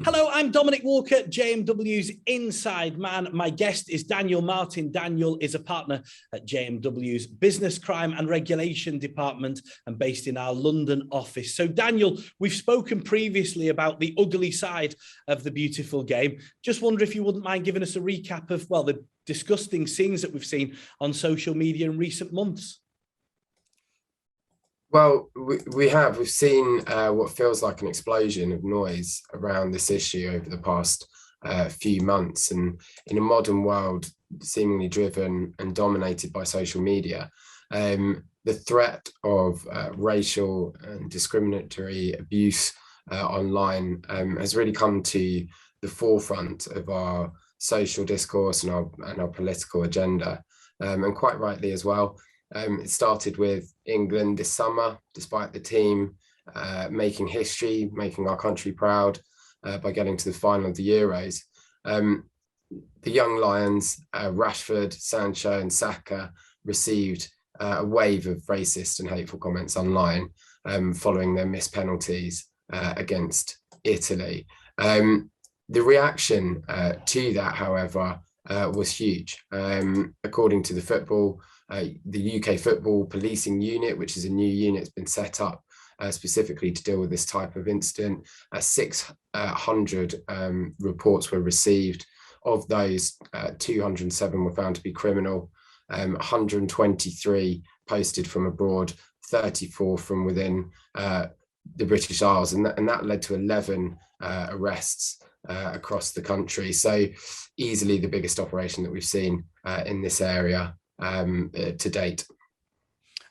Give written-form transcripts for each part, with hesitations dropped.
Hello, I'm Dominic Walker, JMW's Inside Man. My guest is Daniel Martin. Daniel is a partner at JMW's Business Crime and Regulation Department and based in our London office. So, Daniel, we've spoken previously about the ugly side of the beautiful game. Just wonder if you wouldn't mind giving us a recap of, well, the disgusting scenes that we've seen on social media in recent months. Well, we've seen what feels like an explosion of noise around this issue over the past few months, and in a modern world seemingly driven and dominated by social media, the threat of racial and discriminatory abuse online has really come to the forefront of our social discourse and our political agenda, and quite rightly as well. It started with England this summer, despite the team making history, making our country proud by getting to the final of the Euros. The young Lions, Rashford, Sancho and Saka received a wave of racist and hateful comments online following their missed penalties against Italy. The reaction to that, however, was huge. According to the UK Football Policing Unit, which is a new unit that's been set up specifically to deal with this type of incident, 600 reports were received. Of those, 207 were found to be criminal, 123 posted from abroad, 34 from within the British Isles, and that led to 11 arrests across the country. So easily the biggest operation that we've seen in this area to date.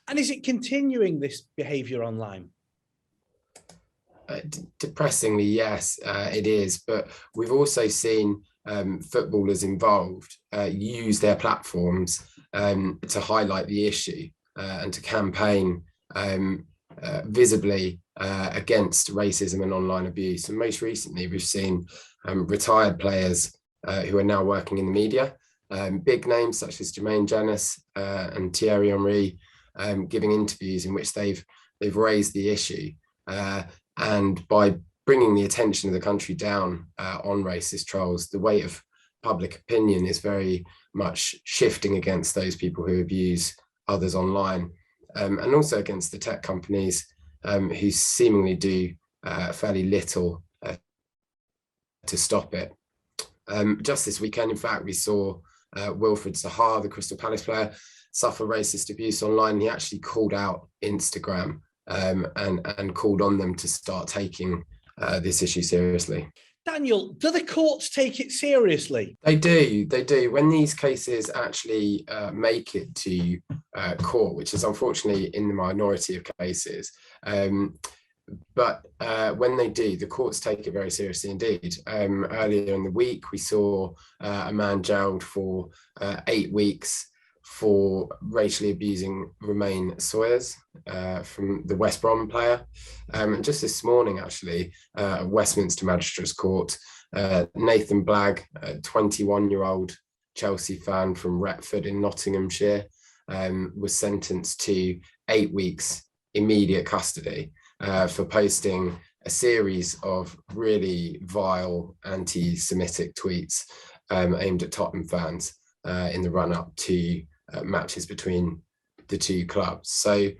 And is it continuing, this behaviour online? Depressingly, yes, it is. But we've also seen footballers involved use their platforms to highlight the issue and to campaign visibly against racism and online abuse. And most recently, we've seen retired players who are now working in the media, big names such as Jermaine Jenas and Thierry Henry, giving interviews in which they've raised the issue, and by bringing the attention of the country down on racist trolls, the weight of public opinion is very much shifting against those people who abuse others online, and also against the tech companies who seemingly do fairly little to stop it. Just this weekend, in fact, we saw Wilfried Zaha, the Crystal Palace player, suffer racist abuse online. He actually called out Instagram and called on them to start taking this issue seriously. Daniel, do the courts take it seriously? They do. When these cases actually make it to court, which is unfortunately in the minority of cases, but when they do, the courts take it very seriously indeed. Earlier in the week, we saw a man jailed for 8 weeks for racially abusing Romain Sawyers from the West Brom player. And just this morning, actually, Westminster Magistrates Court, Nathan Blagg, a 21-year-old Chelsea fan from Retford in Nottinghamshire, was sentenced to 8 weeks immediate custody for posting a series of really vile anti-Semetic tweets aimed at Tottenham fans in the run-up to matches between the two clubs. So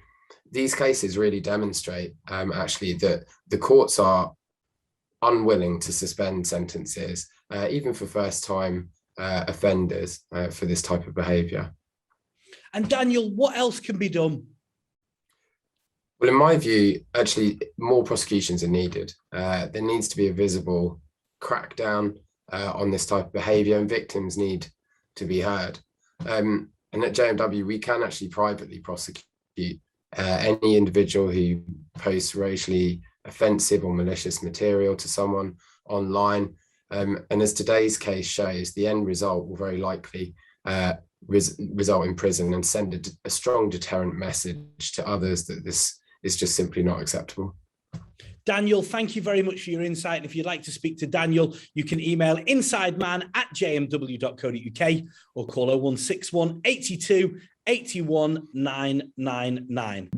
these cases really demonstrate actually that the courts are unwilling to suspend sentences, even for first-time offenders for this type of behaviour. And Daniel, what else can be done? Well, in my view, actually, more prosecutions are needed. There needs to be a visible crackdown on this type of behaviour, and victims need to be heard. And at JMW, we can actually privately prosecute any individual who posts racially offensive or malicious material to someone online. And as today's case shows, the end result will very likely result in prison and send a strong deterrent message to others that this is just simply not acceptable. Daniel, thank you very much for your insight. If you'd like to speak to Daniel, you can email insideman@jmw.co.uk or call 0161 82 81 999.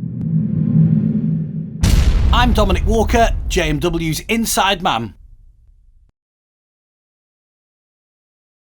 I'm Dominic Walker, JMW's Inside Man.